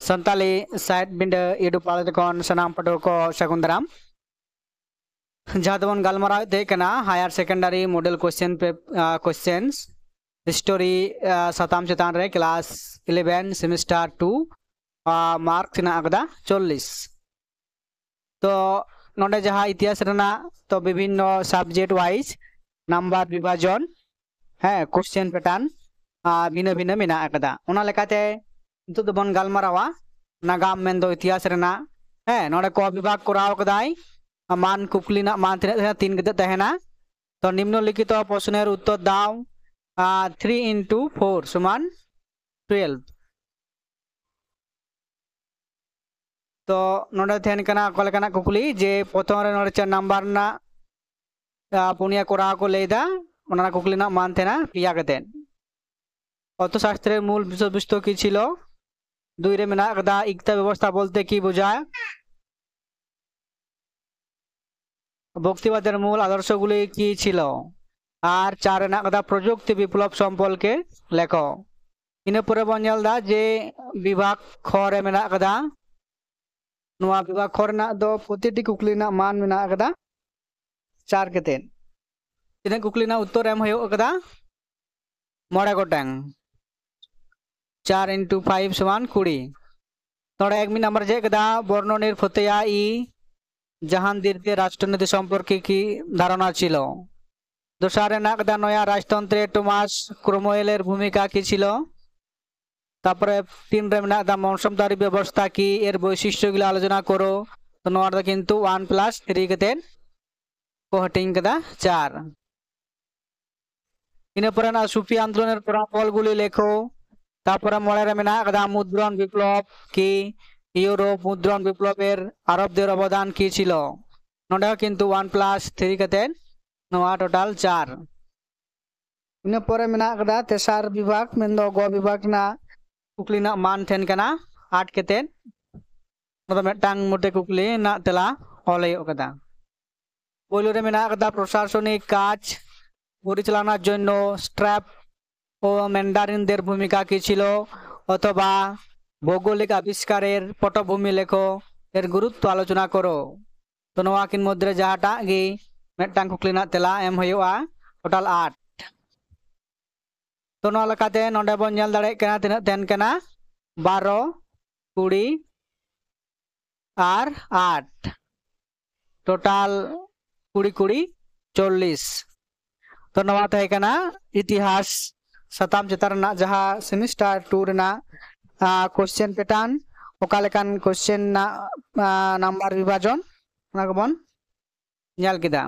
Santali side Minda YouTube पाले कौन सनाम पटो को शकुंदराम जहां गलमारा देना higher secondary model questions history सताम चेतान रे क्लास 11 सेमिस्टर 2 मार्क्स ना अगदा 40 तो नोडे जहां इतिहास रना तो विभिन्न सब्जेक्ट वाइज नंबर विभाजन है क्वेश्चन पैटर्न भिन्न भिन्न मेना अगदा उना लेकाते नितो दो बन गलमारावा नागाम मेन दो इतिहास रना है नोडे को विभाग कराव कदाई मान कुकली ना मान तीन गते तहना तो निम्नलिखित प्रश्नेर उत्तर दाव 3 into 4 समान 12 तो नोडे थेन कना कोलकना कुकली जे प्रथम रे नोडे 4 नंबर ना पुनिया कराव को लेदा ओना कुकली ना मान थेना पिया गते अर्थशास्त्रेर मूल विषय वस्तु की छिलो दुई रे मेना कदा इकता व्यवस्था बोलते की बुझाय भक्तिवादेर मूल आदर्शगुली की छिलो और चार ना कदा प्रजुक्ति विप्लव सम्पर्के लेखो इना परे बन नेलदा जे विभाग ख रे मेना कदा नोआ विभाग ख रेना दो प्रतिटी कुकली ना मान मेना कदा 4 कते तिना कुकली ना उत्तर एम होयो कदा 9 गोटांग 4 into 5 समान 20 तोड़े एक नंबर जे कदा बर्णनेर फतेया ई जहांगीर के राष्ट्रनीति सम्पर्के की धारणा छिलो दोसारे ना कदा नया राजतंत्रे टोमास क्रोमवेलेर भूमिका की छिलो तारपरे 3 रे मेना कदा मौसमदारी व्यवस्था की एर वैशिष्ट्यगुलो आलोचना करो तो नोआ दो किन्तु 1+3 कते को हटिंग कदा 4 इना परे ना सुफी आंदोलनेर फलाफलगुली लेखो तारपरे मोड़े रे मेना कदा मुद्रण विप्लव की यूरोप मुद्रण विप्लवेर आरबदेर अवदान की छिलो नोडे किन्तु 1+3 कते नोआ टोटाल 4 इना परे मेना कदा तेसार विभाग मेनदो ग विभाग ना कुकली ना मान थेन कना 8 कते मतलब मेटांग मोटे कुकली ना तेला ओलयो कदा पोयलो रे मेना कदा प्रशासनिक काज परिचालनार जन्य स्ट्रैप ओ मैंडारिनदेर भूमिका की छिलो अथवा भौगोलिक आविष्कारेर पटभूमि लेखो एर गुरुत्व आलोचना करो तो नोआ किन मध्य जहाटा गी मेटांग कुकली ना तेला एम होयोआ टोटाल 8 तो नोआ लेकाते नोडे बन नेल दाड़े कना तिना तेन कना 12 20 और 8 टोटाल 20 40 तो नोआ तहे कना इतिहास सताम चेतार ना जहां सेमिस्टर 2 रेना क्वेश्चन पैटर्न ओकालेकान क्वेश्चन ना नंबर विभाजन ओना को बन नेल केदा।